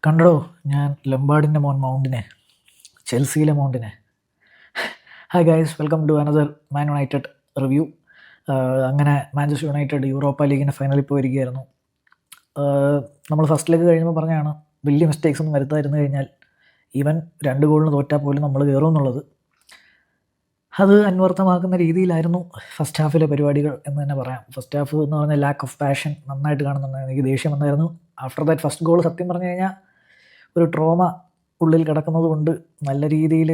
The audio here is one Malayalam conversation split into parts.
കണ്ടോ ഞാൻ ലംബാർഡിൻ്റെ മോൻ മൗണ്ടിനെ, ചെൽസിയിലെ മൗണ്ടിനെ. Hi guys, welcome to another Man United review. അങ്ങനെ മാഞ്ചസ്റ്റർ യുണൈറ്റഡ് യൂറോപ്പ ലീഗിൻ്റെ ഫൈനലിൽ പോയിരിക്കുകയായിരുന്നു. നമ്മൾ ഫസ്റ്റ് ലെഗ് കഴിയുമ്പോൾ പറഞ്ഞാണ് വലിയ മിസ്റ്റേക്സ് ഒന്നും വരുത്താതിരുന്നു കഴിഞ്ഞാൽ ഈവൻ 2 ഗോളിന് തോറ്റാൽ പോലും നമ്മൾ കയറും എന്നുള്ളത്. അത് അന്വർത്ഥമാക്കുന്ന രീതിയിലായിരുന്നു ഫസ്റ്റ് ഹാഫിലെ പരിപാടികൾ എന്ന് തന്നെ പറയാം. ഫസ്റ്റ് ഹാഫ് എന്ന് പറഞ്ഞാൽ ലാക്ക് ഓഫ് പാഷൻ നന്നായിട്ട് കാണുന്നുണ്ട്. എനിക്ക് ദേഷ്യം വന്നായിരുന്നു. ആഫ്റ്റർ ദാറ്റ് ഫസ്റ്റ് ഗോൾ സത്യം പറഞ്ഞു കഴിഞ്ഞാൽ ഒരു ട്രോമ ഉള്ളിൽ കിടക്കുന്നത് കൊണ്ട് നല്ല രീതിയിൽ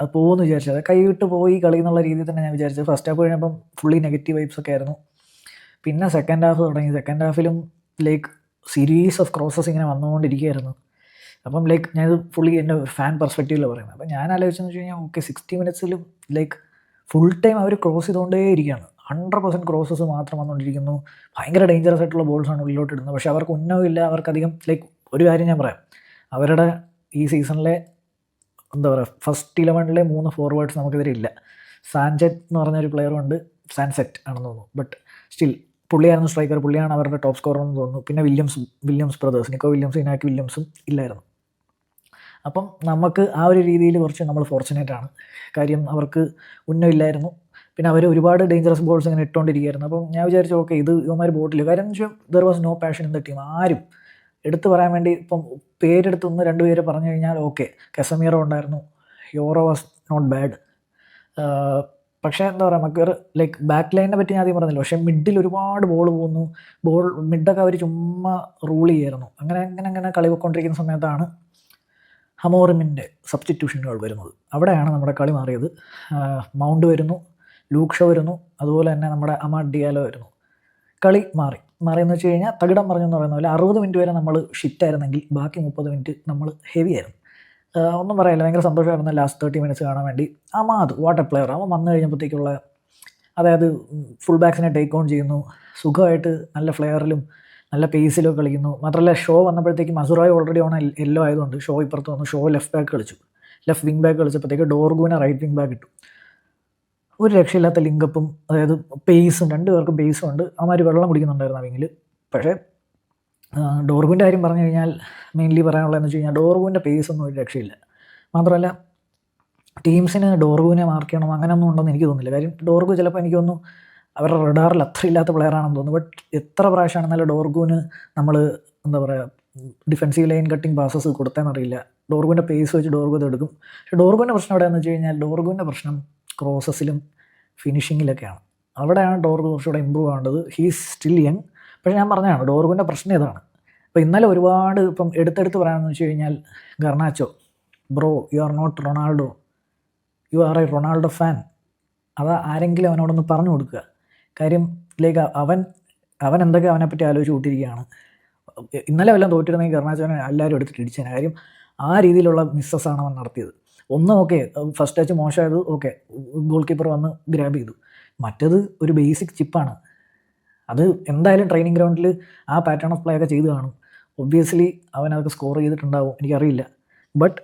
അത് പോകുമെന്ന് വിചാരിച്ചത്, കൈവിട്ട് പോയി കളി എന്നുള്ള രീതിയിൽ തന്നെ ഞാൻ വിചാരിച്ചത്. ഫസ്റ്റ് ഹാഫ് കഴിഞ്ഞപ്പം ഫുള്ളി നെഗറ്റീവ് വൈബ്സ് ഒക്കെ ആയിരുന്നു. പിന്നെ സെക്കൻഡ് ഹാഫ് തുടങ്ങി. സെക്കൻഡ് ഹാഫിലും ലൈക്ക് സീരീസ് ഓഫ് ക്രോസസ് ഇങ്ങനെ വന്നുകൊണ്ടിരിക്കുകയായിരുന്നു. അപ്പം ലൈക്ക് ഞാനിത് ഫുള്ളി എൻ്റെ ഫാൻ പെർസ്പെക്റ്റീവിൽ പറയുന്നത്. അപ്പം ഞാൻ ആലോചിച്ചെന്ന് വെച്ച് കഴിഞ്ഞാൽ ഓക്കെ 60 മിനിറ്റ്സിലും ലൈക്ക് ഫുൾ ടൈം അവർ ക്രോസ് ചെയ്തുകൊണ്ടേ ഇരിക്കുകയാണ്. 100% ക്രോസസ് മാത്രം വന്നുകൊണ്ടിരിക്കുന്നു. ഭയങ്കര ഡേഞ്ചറസ് ആയിട്ടുള്ള ബോൾസാണ് ഉള്ളിലോട്ട് ഇടുന്നത്. പക്ഷേ അവർക്ക് ഉന്നമില്ല. അവർക്കധികം ലൈക്ക് ഒരു കാര്യം ഞാൻ പറയാം, അവരുടെ ഈ സീസണിലെ എന്താ പറയുക ഫസ്റ്റ് 11 3 ഫോർവേഡ്സ് നമുക്കെതിരെ ഇല്ല. സാൻചെറ്റ് എന്ന് പറഞ്ഞൊരു പ്ലെയറുണ്ട്, സാൻസെറ്റ് ആണെന്ന് തോന്നുന്നു. ബട്ട് സ്റ്റിൽ പുള്ളിയായിരുന്നു സ്ട്രൈക്കർ, പുള്ളിയാണ് അവരുടെ ടോപ്പ് സ്കോറർ എന്ന് തോന്നുന്നു. പിന്നെ വില്യംസ് ബ്രദേഴ്സ്, നിക്കോ വില്യംസും ഇനാക്കി വില്യംസും ഇല്ലായിരുന്നു. അപ്പം നമുക്ക് ആ ഒരു രീതിയിൽ കുറച്ച് നമ്മൾ ഫോർച്ചുനേറ്റ് ആണ്. കാര്യം അവർക്ക് ഉന്നമില്ലായിരുന്നു. പിന്നെ അവർ ഒരുപാട് ഡേഞ്ചറസ് ബോൾസ് ഇങ്ങനെ ഇട്ടുകൊണ്ടിരിക്കുകയായിരുന്നു. അപ്പം ഞാൻ വിചാരിച്ചു ഓക്കെ ഇത് ഇവന്മാർ ബോട്ടില്ല. കാര്യം എന്ന് വെച്ചാൽ there was no passion in the team. ആരും എടുത്തു പറയാൻ വേണ്ടി ഇപ്പം പേരെടുത്ത് 1-2 പേര് പറഞ്ഞു കഴിഞ്ഞാൽ ഓക്കെ, കെസമീറോ ഉണ്ടായിരുന്നു, യോറോ വാസ് നോട്ട് ബാഡ്. പക്ഷേ എന്താ പറയുക, മക്കർ ലൈക്ക് ബാക്ക് ലൈനിനെ പറ്റി ഞാൻ ആദ്യം പറഞ്ഞില്ല. പക്ഷേ മിഡിൽ ഒരുപാട് ബോൾ പോകുന്നു. മിഡൊക്കെ അവർ ചുമ്മാ റൂൾ ചെയ്യായിരുന്നു. അങ്ങനെ കളി പോയിക്കൊണ്ടിരിക്കുന്ന സമയത്താണ് ഹമോറിമിൻ്റെ സബ്സ്റ്റിറ്റ്യൂഷനുകൾ വരുന്നത്. അവിടെയാണ് നമ്മുടെ കളി മാറിയത്. മൗണ്ട് വരുന്നു, ലൂക്ക് ഷോ വരുന്നു, അതുപോലെ തന്നെ നമ്മുടെ അമാഡ് ഡിയാലോ വരുന്നു. കളി മാറിയെന്ന് വെച്ച് കഴിഞ്ഞാൽ തകിടം പറഞ്ഞെന്ന് പറയുന്ന പോലെ 60 മിനിറ്റ് വരെ നമ്മൾ ഷിറ്റായിരുന്നെങ്കിൽ ബാക്കി 30 മിനിറ്റ് നമ്മൾ ഹെവി ആയിരുന്നു. ഒന്നും പറയാനില്ല, ഭയങ്കര സന്തോഷമായിരുന്നു ലാസ്റ്റ് 30 മിനിറ്റ്സ് കാണാൻ വേണ്ടി. Amad what A player. അവൻ വന്നു കഴിഞ്ഞപ്പോഴത്തേക്കുള്ള അതായത് ഫുൾ ബാക്സിനെ ടേക്ക് ഓൺ ചെയ്യുന്നു, സുഖമായിട്ട് നല്ല ഫ്ലെയറിലും നല്ല പേസിലും കളിക്കുന്നു. മാത്രമല്ല ഷോ വന്നപ്പോഴത്തേക്കും മസുറായി ഓൾറെഡി ഓൺ യെല്ലോ ആയതുകൊണ്ട് ഷോ ഇപ്പുറത്ത് വന്നു. ഷോ ലെഫ്റ്റ് വിങ് ബാക്ക് കളിച്ചപ്പോഴത്തേക്ക് ഡോർഗുവിനെ റൈറ്റ് വിങ് ബാക്ക് ഇട്ടു. ഒരു രക്ഷയില്ലാത്ത ലിങ്കപ്പും, അതായത് പേസും, 2 പേർക്കും പേസും ഉണ്ട്. അവന്മാർ വെള്ളം കുടിക്കുന്നുണ്ടായിരുന്നു ആ വിങ്ങിൽ. പക്ഷേ ഡോർഗുവിൻ്റെ കാര്യം പറഞ്ഞു കഴിഞ്ഞാൽ മെയിൻലി പറയാനുള്ളതെന്ന് വെച്ച് കഴിഞ്ഞാൽ ഡോർഗുവിൻ്റെ പേസൊന്നും ഒരു രക്ഷയില്ല. മാത്രമല്ല ടീംസിന് ഡോർഗുവിനെ മാർക്ക് ചെയ്യണം അങ്ങനെയൊന്നും ഉണ്ടെന്ന് എനിക്ക് തോന്നുന്നില്ല. കാര്യം ഡോർഗു ചിലപ്പോൾ എനിക്ക് തോന്നുന്നു അവരുടെ റഡാറിൽ അത്ര ഇല്ലാത്ത പ്ലെയറാണെന്ന് തോന്നുന്നു. ബട്ട് എത്ര പ്രാവശ്യമാണെന്നാലും ഡോർഗുവിന് നമ്മൾ എന്താ പറയുക ഡിഫെൻസീവ് ലൈൻ കട്ടിങ് പാസസ് കൊടുത്തതെന്നറിയില്ല. ഡോർഗുവിൻ്റെ പേസ് വെച്ച് ഡോർഗു എടുക്കും. പക്ഷേ ഡോർഗുവിൻ്റെ പ്രശ്നം എവിടെയാണെന്ന് വെച്ച് കഴിഞ്ഞാൽ ഡോർഗുവിൻ്റെ പ്രശ്നം ക്രോസസിലും ഫിനിഷിങ്ങിലൊക്കെയാണ്. അവിടെയാണ് ഡോർഗു കുറച്ചുകൂടെ ഇമ്പ്രൂവ് ആവേണ്ടത്. He's still young. പക്ഷേ ഞാൻ പറഞ്ഞതാണ് ഡോർഗുവിൻ്റെ പ്രശ്നം ഇതാണ്. ഇപ്പോൾ ഇന്നലെ ഒരുപാട് ഇപ്പം എടുത്തെടുത്ത് പറയാമെന്ന് വെച്ച് കഴിഞ്ഞാൽ Garnacho, bro you are not Ronaldo, you are a Ronaldo fan. അത് ആരെങ്കിലും അവനോടൊന്ന് പറഞ്ഞു കൊടുക്കുക. കാര്യം ലൈക്ക് അവൻ എന്തൊക്കെ അവനെപ്പറ്റി ആലോചിച്ച് കൂട്ടിയിരിക്കുകയാണ്. ഇന്നലെ വല്ലതും തോറ്റിരുന്നെങ്കിൽ ഗർണാച്ചോനെ എല്ലാവരും എടുത്തിട്ട് ഇടിച്ചേനെ. കാര്യം ആ രീതിയിലുള്ള മിസ്സസ്സാണ് അവൻ നടത്തിയത്. ഒന്ന് ഓക്കെ ഫസ്റ്റ് ടച്ച് മോശമായത്, ഓക്കെ ഗോൾ കീപ്പർ വന്ന് ഗ്രാബ് ചെയ്തു. മറ്റത് ഒരു ബേസിക് ചിപ്പാണ്. അത് എന്തായാലും ട്രെയിനിങ് ഗ്രൗണ്ടിൽ ആ പാറ്റേൺ ഓഫ് പ്ലേ ഒക്കെ ചെയ്ത് കാണും. ഒബ്വിയസ്ലി അവൻ അതൊക്കെ സ്കോർ ചെയ്തിട്ടുണ്ടാവും, എനിക്കറിയില്ല. ബട്ട്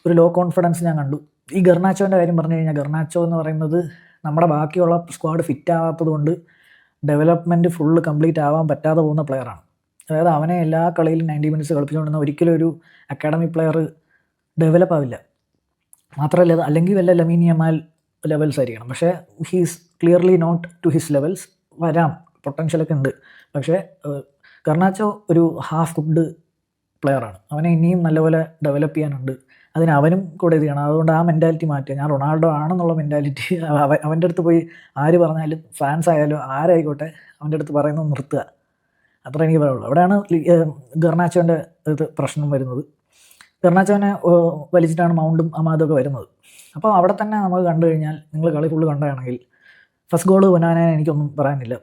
ഒരു ലോ കോൺഫിഡൻസ് ഞാൻ കണ്ടു. ഈ ഗർണാച്ചോൻ്റെ കാര്യം പറഞ്ഞു കഴിഞ്ഞാൽ ഗർണാച്ചോ എന്ന് പറയുന്നത് നമ്മുടെ ബാക്കിയുള്ള സ്ക്വാഡ് ഫിറ്റ് ആവാത്തത് കൊണ്ട് ഡെവലപ്മെൻറ്റ് ഫുള്ള് കംപ്ലീറ്റ് ആവാൻ പറ്റാതെ പോകുന്ന പ്ലെയറാണ്. അതായത് അവനെ എല്ലാ കളിയിലും 90 മിനിറ്റ്സ് കളിപ്പിച്ചുകൊണ്ടിരുന്ന ഒരിക്കലും ഒരു അക്കാഡമി പ്ലെയർ ഡെവലപ്പ് ആവില്ല. മാത്രമല്ല അത് അല്ലെങ്കിൽ വല്ല ലമീൻ യമാൽ ലെവൽസ് ആയിരിക്കണം. പക്ഷേ he's clearly not to his levels. വരാം, പൊട്ടൻഷ്യലൊക്കെ ഉണ്ട്. പക്ഷേ ഗർണാച്ചോ ഒരു ഹാഫ് കുക്ക്ഡ് പ്ലെയറാണ്. അവനെ ഇനിയും നല്ലപോലെ ഡെവലപ്പ് ചെയ്യാനുണ്ട്. അതിന് അവനും കൂടെ ഇത് ചെയ്യണം. അതുകൊണ്ട് ആ മെൻറ്റാലിറ്റി മാറ്റുക. ഞാൻ റൊണാൾഡോ ആണെന്നുള്ള മെൻറ്റാലിറ്റി അവൻ്റെ അടുത്ത് പോയി ആര് പറഞ്ഞാലും, ഫാൻസ് ആയാലും ആരായിക്കോട്ടെ, അവൻ്റെ അടുത്ത് പറയുന്നത് നിർത്തുക. അത്ര എനിക്ക് പറയുള്ളൂ. അവിടെയാണ് ഗർണാച്ചോൻ്റെ ഇത് പ്രശ്നം വരുന്നത്. ഗർണാച്ചോനെ വലിച്ചിട്ടാണ് മൗണ്ടും അമാദൊക്കെ വരുന്നത്. അപ്പോൾ അവിടെ തന്നെ നമുക്ക് കണ്ടു കഴിഞ്ഞാൽ, നിങ്ങൾ കളി ഫുള്ള് കണ്ടതാണെങ്കിൽ ഫസ്റ്റ് ഗോൾ പൊന്നാനെ എനിക്കൊന്നും പറയാനില്ല.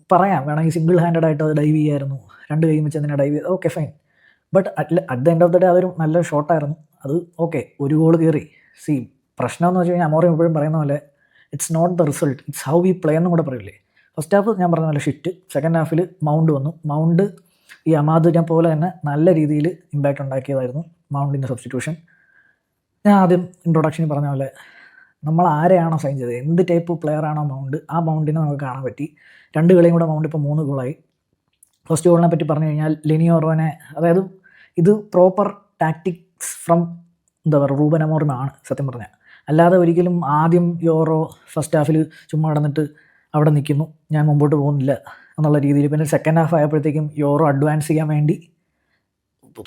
പറയാം വേണമെങ്കിൽ സിംഗിൾ ഹാൻഡഡ് ആയിട്ട് അത് ഡൈവ് ചെയ്യായിരുന്നു. 2 കൈയും വെച്ച് അതിനെ ഡൈവ് ചെയ്ത് okay fine. But at the end of the day അതൊരു നല്ല ഷോട്ടായിരുന്നു. അത് ഓക്കെ, ഒരു ഗോൾ കയറി. പ്രശ്നം എന്ന് വെച്ച് കഴിഞ്ഞാൽ അമോറ എപ്പോഴും പറയുന്ന പോലെ it's not the result, it's how we play എന്നും കൂടെ പറയില്ലേ. ഫസ്റ്റ് ഹാഫ് ഞാൻ പറഞ്ഞ പോലെ ഷിറ്റ്. സെക്കൻഡ് ഹാഫിൽ മൗണ്ട് വന്നു. മൗണ്ട് ഈ അമാദിനെ പോലെ തന്നെ നല്ല രീതിയിൽ ഇമ്പാക്റ്റ് ഉണ്ടാക്കിയതായിരുന്നു മൗണ്ടിൻ്റെ സബ്സ്റ്റിറ്റ്യൂഷൻ. ഞാൻ ആദ്യം ഇൻട്രൊഡക്ഷനിൽ പറഞ്ഞ പോലെ നമ്മൾ ആരെയാണോ സൈൻ ചെയ്തത്, എന്ത് ടൈപ്പ് പ്ലെയർ ആണോ മൗണ്ട്, ആ മൗണ്ടിനെ നമുക്ക് കാണാൻ പറ്റി. 2 കളിയും കൂടെ മൗണ്ട് ഇപ്പോൾ 3 ഗോളായി. ഫസ്റ്റ് ഗോളിനെ പറ്റി പറഞ്ഞു കഴിഞ്ഞാൽ ലെനിയോറോനെ, അതായത് ഇത് പ്രോപ്പർ ടാക്ടിക്സ് ഫ്രം എന്താ പറയുക റൂബൻ അമോറിമാണ് സത്യം പറഞ്ഞാൽ. അല്ലാതെ ഒരിക്കലും ആദ്യം യൂറോ ഫസ്റ്റ് ഹാഫിൽ ചുമ്മാ നടന്നിട്ട് അവിടെ നിൽക്കുന്നു, ഞാൻ മുമ്പോട്ട് പോകുന്നില്ല എന്നുള്ള രീതിയിൽ. പിന്നെ സെക്കൻഡ് ഹാഫ് ആയപ്പോഴത്തേക്കും യൂറോ അഡ്വാൻസ് ചെയ്യാൻ വേണ്ടി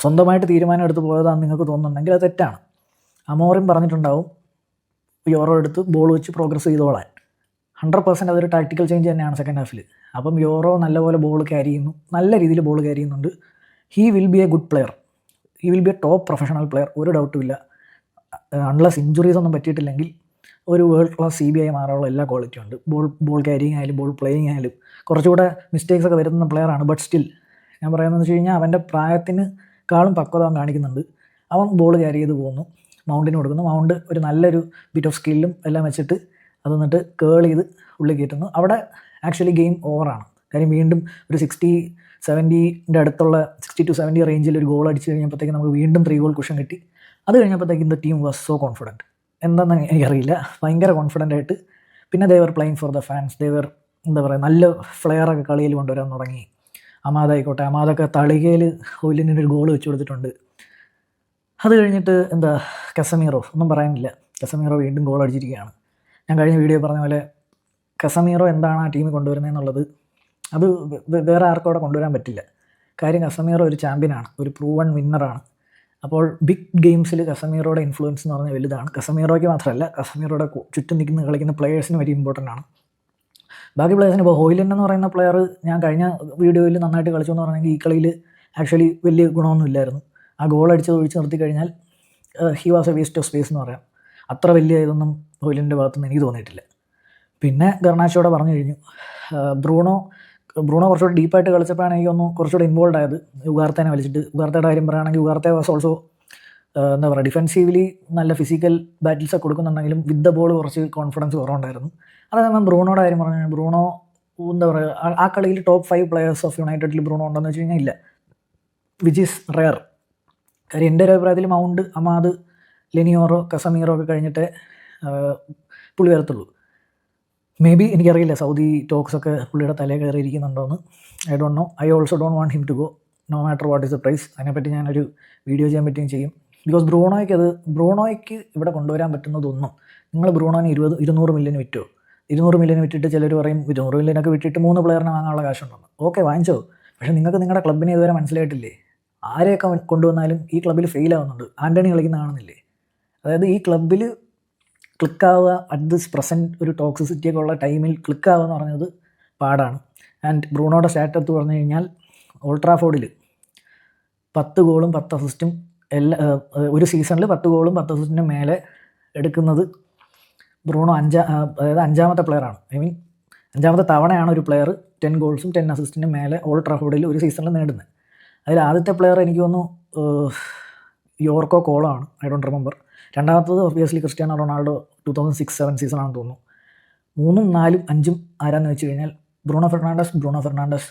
സ്വന്തമായിട്ട് തീരുമാനം എടുത്ത് പോയതാണെന്ന് നിങ്ങൾക്ക് തോന്നുന്നുണ്ടെങ്കിൽ അത് തെറ്റാണ്. അമോറിം പറഞ്ഞിട്ടുണ്ടാവും യൂറോ എടുത്ത് ബോൾ വെച്ച് പ്രോഗ്രസ് ചെയ്തോളാൻ. 100% അതൊരു ടാക്ടിക്കൽ ചേഞ്ച് തന്നെയാണ് സെക്കൻഡ് ഹാഫിൽ. അപ്പം യൂറോ നല്ലപോലെ ബോൾ ക്യാരി ചെയ്യുന്നു, നല്ല രീതിയിൽ ബോൾ ക്യാരി ചെയ്യുന്നുണ്ട്. He will be A good player, he will be A top professional player, ഒരു ഡൗട്ടും ഇല്ല. അൺലെസ് ഇഞ്ചുറീസ് ഒന്നും പറ്റിയിട്ടില്ലെങ്കിൽ ഒരു വേൾഡ് ക്ലാസ് CBI മാറാനുള്ള എല്ലാ ക്വാളിറ്റിയും ഉണ്ട്. ബോൾ ക്യാരിങ് ആയാലും ബോൾ പ്ലേയിങ് ആയാലും കുറച്ചുകൂടെ മിസ്റ്റേക്സ് ഒക്കെ വരുന്ന പ്ലെയറാണ്. ബട്ട് സ്റ്റിൽ ഞാൻ പറയുന്നതെന്ന് വെച്ച് കഴിഞ്ഞാൽ അവൻ്റെ പ്രായത്തിനേക്കാളും പക്വത അവൻ കാണിക്കുന്നുണ്ട്. അവൻ ബോൾ ക്യാരി ചെയ്ത് പോകുന്നു, മൗണ്ടിന് കൊടുക്കുന്നു. മൗണ്ട് ഒരു നല്ലൊരു ബിറ്റ് ഓഫ് സ്കില്ലും എല്ലാം വെച്ചിട്ട് അത് എന്നിട്ട് കേൾ ചെയ്ത് ഉള്ളിൽ കയറ്റുന്നു. അവിടെ ആക്ച്വലി ഗെയിം ഓവറാണ്. കാര്യം വീണ്ടും ഒരു 60-70 അടുത്തുള്ള 60 to 70 റേഞ്ചിൽ ഒരു ഗോൾ അടിച്ച് കഴിഞ്ഞപ്പോഴത്തേക്ക് നമുക്ക് വീണ്ടും 3 ഗോൾ കുഷൻ കിട്ടി. അത് കഴിഞ്ഞപ്പോഴത്തേക്കും the team was so confident. എന്താണെന്ന് എനിക്കറിയില്ല, ഭയങ്കര കോൺഫിഡൻ്റ് ആയിട്ട്. പിന്നെ Devar playing for the fans, Devar എന്താ പറയുക നല്ല ഫ്ലെയറൊക്കെ കളിയിൽ കൊണ്ടുവരാൻ തുടങ്ങി. അമാദായിക്കോട്ടെ, അമാദൊക്കെ തളികയിൽ ഹോയിലിനൊരു ഗോൾ വെച്ച് കൊടുത്തിട്ടുണ്ട്. അത് കഴിഞ്ഞിട്ട് എന്താ കസമീറോ ഒന്നും പറയാനില്ല, കസമീറോ വീണ്ടും ഗോൾ അടിച്ചിരിക്കുകയാണ്. ഞാൻ കഴിഞ്ഞ വീഡിയോ പറഞ്ഞ പോലെ കസമീറോ എന്താണ് ആ ടീമിൽ കൊണ്ടുവരുന്നതെന്നുള്ളത് അത് വേറെ ആർക്കും അവിടെ കൊണ്ടുവരാൻ പറ്റില്ല. കാര്യം കസമീറോ ഒരു ചാമ്പ്യനാണ്, ഒരു പ്രൂവൺ വിന്നറാണ്. അപ്പോൾ ബിഗ് ഗെയിംസിൽ കസമീറോയുടെ ഇൻഫ്ലുവൻസ് എന്ന് പറഞ്ഞാൽ വലുതാണ്. കസമീറോയ്ക്ക് മാത്രമല്ല, കസമീറോയുടെ ചുറ്റും നിൽക്കുന്ന കളിക്കുന്ന പ്ലെയേഴ്സിന് വലിയ ഇമ്പോർട്ടൻ്റ് ആണ്. ബാക്കി പ്ലെയേഴ്സിന് ഇപ്പോൾ ഹോയിലൻ എന്ന് പറയുന്ന പ്ലെയർ ഞാൻ കഴിഞ്ഞ വീഡിയോയിൽ നന്നായിട്ട് കളിച്ചു എന്ന് പറഞ്ഞെങ്കിൽ ഈ കളിയിൽ ആക്ച്വലി വലിയ ഗുണമൊന്നും ഇല്ലായിരുന്നു. ആ ഗോൾ അടിച്ച് ഒഴിച്ച് നിർത്തി കഴിഞ്ഞാൽ he was A waste of space എന്ന് പറയാം. അത്ര വലിയ ഇതൊന്നും ഹോയിലിൻ്റെ ഭാഗത്തുനിന്ന് എനിക്ക് തോന്നിയിട്ടില്ല. പിന്നെ ഗർണാച്ചോടെ പറഞ്ഞു കഴിഞ്ഞു. ബ്രൂണോ കുറച്ചുകൂടി ഡീപ്പായിട്ട് കളിച്ചപ്പോഴാണ് എനിക്കൊന്ന് കുറച്ചുകൂടി ഇൻവോൾവ് ആയത്. ഉഗാർത്തേനെ വലിച്ചിട്ട്, ഉഗാർത്തയുടെ കാര്യം പറയുകയാണെങ്കിൽ ഉഗാർത്തെ വാസ് ഓൾസോ എന്താ പറയുക ഡിഫെൻസീവ്ലി നല്ല ഫിസിക്കൽ ബാറ്റിൽസൊക്കെ കൊടുക്കുന്നുണ്ടെങ്കിലും വിത്ത് ദ ബോൾ കുറച്ച് കോൺഫിഡൻസ് കുറവുണ്ടായിരുന്നു. അതേസമയം ബ്രൂണോയുടെ കാര്യം പറഞ്ഞു കഴിഞ്ഞാൽ ബ്രൂണോ എന്താ പറയുക ആ കളിയിൽ ടോപ്പ് 5 പ്ലെയേഴ്സ് ഓഫ് യുണൈറ്റഡിൽ ബ്രൂണോ ഉണ്ടെന്ന് വെച്ച് കഴിഞ്ഞാൽ ഇല്ല, വിച്ച് ഈസ് റെയർ. കാര്യം എൻ്റെ ഒരു അഭിപ്രായത്തിൽ മൗണ്ട്, അമാദ്, ലെനിയോറോ, കസമീറോ ഒക്കെ കഴിഞ്ഞിട്ട് പുള്ളി വരത്തുള്ളൂ. മേ ബി എനിക്കറിയില്ല സൗദി ടോക്സൊക്കെ പുള്ളിയുടെ തലയിൽ കയറിയിരിക്കുന്നുണ്ടോയെന്ന്. I don't know. I also don't want him to go no matter what is the price. അതിനെപ്പറ്റി ഞാനൊരു വീഡിയോ ചെയ്യാൻ പറ്റുകയും ചെയ്യും. ബിക്കോസ് ബ്രൂണോയ്ക്ക് ഇവിടെ കൊണ്ടുവരാൻ പറ്റുന്നതൊന്നും, നിങ്ങൾ ബ്രൂണോന് 200 മില്യൺ വിറ്റോ, 200 മില്യൺ വിറ്റിട്ട് ചിലർ പറയും 200 മില്യനൊക്കെ വിറ്റിട്ട് 3 പ്ലെയറിനെ വാങ്ങാനുള്ള കാശുണ്ടെന്ന്. ഓക്കെ, വാങ്ങിച്ചോ. പക്ഷേ നിങ്ങൾക്ക് നിങ്ങളുടെ ക്ലബിനെ ഇതുവരെ മനസ്സിലായിട്ടില്ലേ? ആരെയൊക്കെ കൊണ്ടുവന്നാലും ഈ ക്ലബ്ബിൽ ഫെയിൽ ആവുന്നുണ്ട്. ആൻ്റണി കളിക്കുന്ന കാണുന്നില്ലേ? അതായത് ഈ ക്ലബ്ബിൽ ക്ലിക്കാവുക അറ്റ് ദിസ് പ്രസൻറ്റ് ഒരു ടോക്സിസിറ്റിയൊക്കെ ഉള്ള ടൈമിൽ ക്ലിക്കാവുക എന്ന് പറഞ്ഞത് പാടാണ്. ആൻഡ് ബ്രൂണോയുടെ സ്റ്റാറ്റ് എടുത്ത് പറഞ്ഞു കഴിഞ്ഞാൽ ഓൾഡ് ട്രാഫോർഡിൽ 10 ഗോളും 10 അസിസ്റ്റും ഒരു സീസണിൽ 10 ഗോളും 10 അസിസ്റ്റിനും മേലെ എടുക്കുന്നത് ബ്രൂണോ അതായത് 5ാമത്തെ പ്ലെയറാണ്. ഐ മീൻ 5ാമത്തെ തവണയാണ് ഒരു പ്ലെയർ 10 ഗോൾസും 10 അസിസ്റ്റിനും മേലെ ഓൾഡ് ട്രാഫോർഡിൽ ഒരു സീസണിൽ നേടുന്നത്. അതിൽ ആദ്യത്തെ പ്ലെയർ എനിക്ക് തോന്നുന്നു യോർക്കോ കോളോ ആണ്, ഐ ഡോണ്ട് റിമെമ്പർ. രണ്ടാമത്തത് ഒബ്വിയസ്ലി ക്രിസ്ത്യാനോ റൊണാൾഡോ 2006-07 സീസണാണെന്ന് തോന്നുന്നു. 3, 4, 5 ആരാന്ന് വെച്ച് കഴിഞ്ഞാൽ ബ്രൂണോ ഫെർണാൻഡസ്.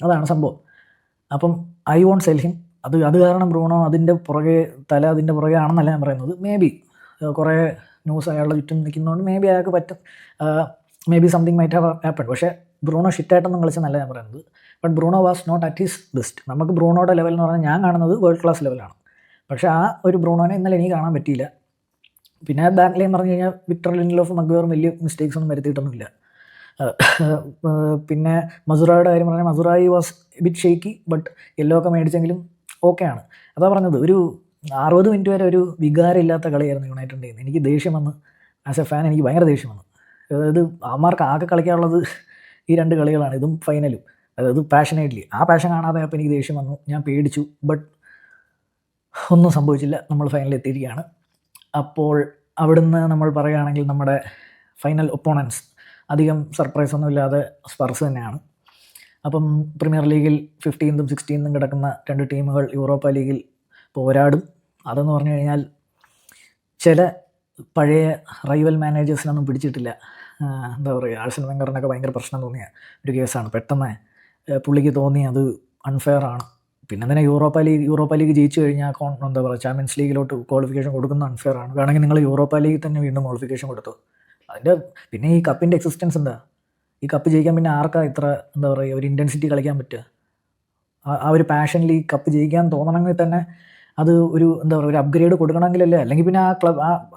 അതാണ് സംഭവം. അപ്പം ഐ വോണ്ട് സെൽ ഹിം. അത് കാരണം ബ്രൂണോ അതിൻ്റെ പുറകെ ആണെന്നല്ല ഞാൻ പറയുന്നത്. മേ ബി കുറേ ന്യൂസ് അയാളുടെ ചുറ്റും നിൽക്കുന്നതുകൊണ്ട് മേ ബി അയാൾക്ക് പറ്റും, maybe something might have happen. പക്ഷേ ബ്രൂണോ ഷിറ്റായിട്ടൊന്നും കളിച്ചെന്നല്ല ഞാൻ പറയുന്നത്. But Bruno was not at his best. നമുക്ക് ബ്രൂണോയുടെ ലെവൽ എന്ന് പറഞ്ഞാൽ ഞാൻ കാണുന്നത് വേൾഡ് ക്ലാസ് ലെവലാണ്. പക്ഷേ ആ ഒരു ബ്രൂണോനെ ഇന്നലെ എനിക്ക് കാണാൻ പറ്റിയില്ല. പിന്നെ ബാക്ക് ലൈൻ പറഞ്ഞു കഴിഞ്ഞാൽ വിക്ടർ ലിൻഡലോഫ്, മഗ്വയറും വലിയ മിസ്റ്റേക്സ് ഒന്നും വരുത്തിയിട്ടൊന്നുമില്ല. പിന്നെ മസുറായുടെ കാര്യം പറഞ്ഞാൽ Mazraoui was bit shaky, but yellow ഒക്കെ മേടിച്ചെങ്കിലും ഓക്കെയാണ്. അതാ പറഞ്ഞത്, ഒരു 60 മിനിറ്റ് വരെ ഒരു വികാരമില്ലാത്ത കളിയായിരുന്നു യുണൈറ്റഡിൻ്റെ. എനിക്ക് ദേഷ്യം വന്ന്, ആസ് എ ഫാൻ എനിക്ക് ഭയങ്കര ദേഷ്യം വന്നു. അതായത് അവന്മാർക്ക് ആകെ കളിക്കാനുള്ളത് ഈ 2 കളികളാണ്, ഇതും ഫൈനലും. അതായത് പാഷനേറ്റ്ലി ആ പാഷൻ കാണാതെ അപ്പോൾ എനിക്ക് ദേഷ്യം വന്നു, ഞാൻ പേടിച്ചു. ബട്ട് ഒന്നും സംഭവിച്ചില്ല, നമ്മൾ ഫൈനലിൽ എത്തിയിരിക്കുകയാണ്. അപ്പോൾ അവിടുന്ന് നമ്മൾ പറയുകയാണെങ്കിൽ നമ്മുടെ ഫൈനൽ ഒപ്പോണൻസ് അധികം സർപ്രൈസ് ഒന്നുമില്ലാതെ സ്പർസ് തന്നെയാണ്. അപ്പം പ്രീമിയർ ലീഗിൽ 15th 16th കിടക്കുന്ന 2 ടീമുകൾ യൂറോപ്പ ലീഗിൽ പോരാടും. അതെന്ന് പറഞ്ഞു കഴിഞ്ഞാൽ ചില പഴയ റൈവൽ മാനേജേഴ്സിനൊന്നും പിടിച്ചിട്ടില്ല. എന്താ പറയുക, ആഴ്സൺ വെങ്കറിനൊക്കെ ഭയങ്കര പ്രശ്നം തോന്നിയ ഒരു കേസാണ്. പെട്ടെന്ന് പുള്ളിക്ക് തോന്നി അത് അൺഫെയർ ആണ്. പിന്നെ തന്നെ യൂറോപ്പ ലീഗ് ജയിച്ചു കഴിഞ്ഞാൽ എന്താ പറയുക ചാമ്പ്യൻസ് ലീഗിലോട്ട് ക്വാളിഫിക്കേഷൻ കൊടുക്കുന്ന അൺഫെയർ ആണ്. വേണമെങ്കിൽ നിങ്ങൾ യൂറോപ്പ ലീഗിൽ തന്നെ വീണ്ടും ക്വാളിഫിക്കേഷൻ കൊടുത്തു. അതിൻ്റെ പിന്നെ ഈ കപ്പിൻ്റെ എക്സിസ്റ്റൻസ് എന്താ? ഈ കപ്പ് ജയിക്കാൻ പിന്നെ ആർക്കാ ഇത്ര എന്താ പറയുക ഒരു ഇൻറ്റൻസിറ്റി കളിക്കാൻ പറ്റുക? ആ ഒരു പാഷനിൽ ഈ കപ്പ് ജയിക്കാൻ തോന്നണമെങ്കിൽ തന്നെ അത് ഒരു എന്താ പറയുക ഒരു അപ്ഗ്രേഡ് കൊടുക്കണമെങ്കിലല്ലേ, അല്ലെങ്കിൽ പിന്നെ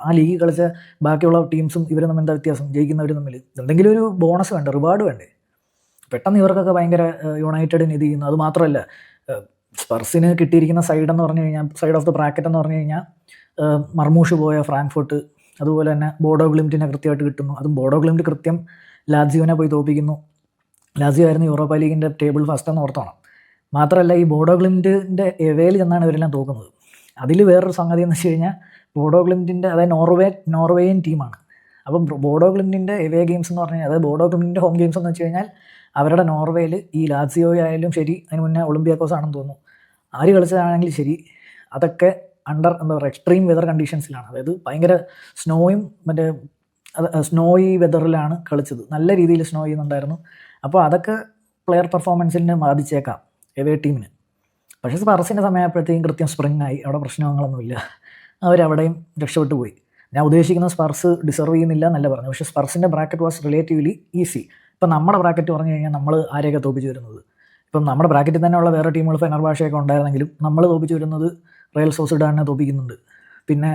ആ ലീഗ് കളിച്ച ബാക്കിയുള്ള ടീംസും ഇവരും തമ്മിൽ എന്താ വ്യത്യാസം, ജയിക്കുന്നവർ തമ്മിൽ എന്തെങ്കിലും ഒരു ബോണസ് വേണ്ടേ, റിവാർഡ് വേണ്ടേ. പെട്ടെന്ന് ഇവർക്കൊക്കെ ഭയങ്കര യുണൈറ്റഡിന് ഇത് ചെയ്യുന്നു. അത് മാത്രമല്ല സ്പർസിന് കിട്ടിയിരിക്കുന്ന സൈഡ് എന്ന് പറഞ്ഞു കഴിഞ്ഞാൽ, സൈഡ് ഓഫ് ദ ബ്രാക്കറ്റ് എന്ന് പറഞ്ഞു കഴിഞ്ഞാൽ മർമൂഷ് പോയ ഫ്രാങ്ക്ഫർട്ട്, അതുപോലെ തന്നെ ബോഡോ ഗ്ലിംറ്റിനെ കൃത്യമായിട്ട് കിട്ടുന്നു. അതും ബോഡോ ഗ്ലിംറ്റ് കൃത്യം ലാറ്റ്സിയോനെ പോയി തോപ്പിക്കുന്നു. ലാറ്റ്സിയോ ആയിരുന്നു യൂറോപ്പ ലീഗിൻ്റെ ടേബിൾ ഫസ്റ്റ് എന്ന് ഓർത്തോണം. മാത്രമല്ല ഈ ബോഡോ ഗ്ലിംറ്റിൻ്റെ എവേയിൽ ചെന്നാണ് ഇവരെല്ലാം തോക്കുന്നത്. അതിൽ വേറൊരു സംഗതി എന്ന് വെച്ച് കഴിഞ്ഞാൽ ബോഡോ ഗ്ലിംറ്റിൻ്റെ, അതായത് നോർവേയൻ ടീമാണ്. അപ്പം ബോഡോ ഗ്ലിംറ്റിൻ്റെ എവേ ഗെയിംസ് എന്ന് പറഞ്ഞു കഴിഞ്ഞാൽ, അതായത് ബോഡോ ഗ്ലിംറ്റിൻ്റെ ഹോം ഗെയിംസ് എന്ന് വെച്ച് കഴിഞ്ഞാൽ അവരുടെ നോർവേയിൽ ഈ ലാറ്റ്സിയോ ആയാലും ശരി, അതിന് മുന്നേ ഒളിമ്പിയാക്കോസ് ആണെന്ന് തോന്നുന്നു, ആര് കളിച്ചതാണെങ്കിലും ശരി, അതൊക്കെ എന്താ പറയുക എക്സ്ട്രീം വെതർ കണ്ടീഷൻസിലാണ്. അതായത് ഭയങ്കര സ്നോയും മറ്റേ സ്നോയി വെതറിലാണ് കളിച്ചത്. നല്ല രീതിയിൽ സ്നോ ചെയ്യുന്നുണ്ടായിരുന്നു. അപ്പോൾ അതൊക്കെ പ്ലെയർ പെർഫോമൻസിനെ ബാധിച്ചേക്കാം എവേ ടീമിന്. പക്ഷേ സ്പർസിൻ്റെ സമയമായപ്പോഴത്തേക്കും കൃത്യം സ്പ്രിംഗ് ആയി, അവിടെ പ്രശ്നങ്ങളൊന്നുമില്ല, അവരവിടെയും രക്ഷപ്പെട്ടു പോയി. ഞാൻ ഉദ്ദേശിക്കുന്ന സ്പർസ് ഡിസർവ് ചെയ്യുന്നില്ല എന്നല്ല പറഞ്ഞു, പക്ഷേ സ്പർസിൻ്റെ ബ്രാക്കറ്റ് വാസ് റിലേറ്റീവ്ലി ഈസി. ഇപ്പം നമ്മുടെ ബ്രാക്കറ്റ് പറഞ്ഞു കഴിഞ്ഞാൽ നമ്മൾ ആരെയൊക്കെ തോപ്പിച്ച് വരുന്നത്, ഇപ്പം നമ്മുടെ ബ്രാക്കറ്റിൽ തന്നെയുള്ള വേറെ ടീമുകൾ ഫെനർബാഷയൊക്കെ ഉണ്ടായിരുന്നെങ്കിലും നമ്മൾ തോപ്പിച്ച് വരുന്നത് റയൽ സോസിഡാഡിനെ തോപ്പിക്കുന്നുണ്ട്, പിന്നെ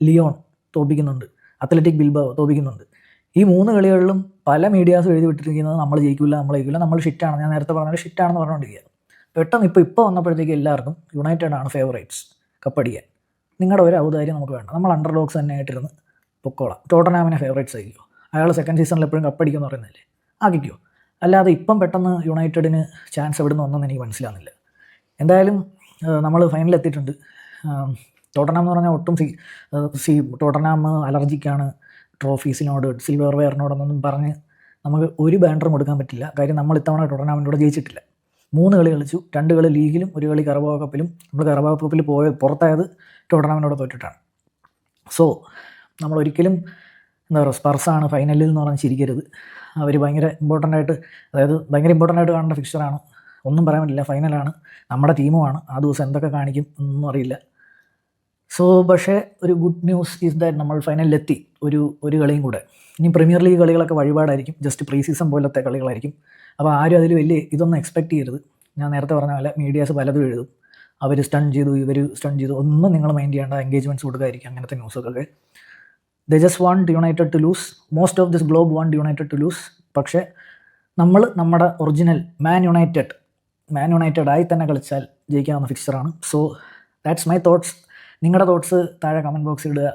ലിയോൺ തോപ്പിക്കുന്നുണ്ട്, അത്ലറ്റിക് ബിൽബാവോ തോപ്പിക്കുന്നുണ്ട്. ഈ 3 കളികളിലും പല മീഡിയാസും എഴുതി വിട്ടിരിക്കുന്നത് നമ്മൾ ജയിക്കില്ല, നമ്മൾ ഷിറ്റാണ്. ഞാൻ നേരത്തെ പറഞ്ഞാൽ ഷിറ്റാണെന്ന് പറഞ്ഞുകൊണ്ടിരിക്കുക. പെട്ടെന്ന് ഇപ്പോൾ വന്നപ്പോഴത്തേക്ക് എല്ലാവർക്കും യുണൈറ്റഡ് ആണ് ഫേവറേറ്റ്സ് കപ്പടിക്കാൻ. നിങ്ങളുടെ ഒരു ഔദാര്യം നമുക്ക് വേണ്ട, നമ്മൾ അണ്ടർ ഡോഗ്സ് തന്നെ ആയിട്ടിരുന്ന് പൊക്കോളാം. ടോട്ടനാമിനെ ഫേവറേറ്റ്സ് ആയിരിക്കുമോ? അയാൾ സെക്കൻഡ് സീസണിൽ എപ്പോഴും കപ്പടിക്കുമെന്ന് പറയുന്നില്ലേ, ആക്കിക്കോ. അല്ലാതെ ഇപ്പം പെട്ടെന്ന് യുണൈറ്റഡിന് ചാൻസ് എവിടെ നിന്ന് വന്നെന്ന് എനിക്ക് മനസ്സിലാകുന്നില്ല. എന്തായാലും നമ്മൾ ഫൈനലിൽ എത്തിയിട്ടുണ്ട്. ടോട്ടനാം എന്ന് പറഞ്ഞാൽ ഒട്ടും ടോട്ടനാം അലർജിക്കാണ് ട്രോഫീസിനോട്, സിൽവർ വെയറിനോടൊന്നും പറഞ്ഞ് നമുക്ക് ഒരു ബാനറും കൊടുക്കാൻ പറ്റില്ല. കാര്യം നമ്മൾ ഇത്തവണ ടോട്ടനാമിൻ്റെ കൂടെ ജയിച്ചിട്ടില്ല. 3 കളി കളിച്ചു, 2 കളി ലീഗിലും 1 കളി കറബാവോ കപ്പിലും. നമ്മൾ കറബാവോ കപ്പിൽ പുറത്തായത് ടോട്ടനാമിനോട് തോറ്റിട്ടാണ്. സോ നമ്മളൊരിക്കലും എന്താ പറയുക സ്പർസാണ് ഫൈനലിൽ എന്ന് പറഞ്ഞാൽ ചിരിക്കരുത്. അവർ ഭയങ്കര ഇമ്പോർട്ടൻ്റ് ആയിട്ട് കാണേണ്ട ഫിക്ചറാണ്. ഒന്നും പറയാൻ പറ്റില്ല, ഫൈനലാണ്, നമ്മുടെ ടീമുമാണ്. ആ ദിവസം എന്തൊക്കെ കാണിക്കും ഒന്നും അറിയില്ല. സോ പക്ഷേ ഒരു ഗുഡ് ന്യൂസ് ഈസ് ദാറ്റ് നമ്മൾ ഫൈനലിലെത്തി. ഒരു കളിയും കൂടെ. ഇനി പ്രീമിയർ ലീഗ് കളികളൊക്കെ വഴിപാടായിരിക്കും, ജസ്റ്റ് പ്രീ സീസൺ പോലത്തെ കളികളായിരിക്കും. അപ്പോൾ ആരും അതിൽ വലിയ ഇതൊന്നും എക്സ്പെക്റ്റ് ചെയ്യരുത്. ഞാൻ നേരത്തെ പറഞ്ഞ പോലെ മീഡിയാസ് പലതും എഴുതും, അവർ സ്റ്റൺ ചെയ്തു, ഇവർ സ്റ്റൺ ചെയ്തു, ഒന്നും നിങ്ങൾ മൈൻഡ് ചെയ്യേണ്ട. എൻഗേജ്മെൻറ്റ്സ് കൊടുക്കാതിരിക്കും അങ്ങനത്തെ ന്യൂസൊക്കെ. They just want United to lose. Most of this globe want United to lose. പക്ഷേ നമ്മുടെ ഒറിജിനൽ മാൻ യുണൈറ്റഡ് ആയി തന്നെ കളിച്ചാൽ ജയിക്കാവുന്ന ഫിക്ചറാണ്. So that's my thoughts. നിങ്ങളുടെ തോട്ട്സ് താഴെ കമൻറ്റ് ബോക്സിൽ ഇടുക.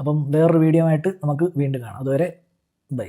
അപ്പം വേറൊരു വീഡിയോ ആയിട്ട് നമുക്ക് വീണ്ടും കാണാം. അതുവരെ ബൈ.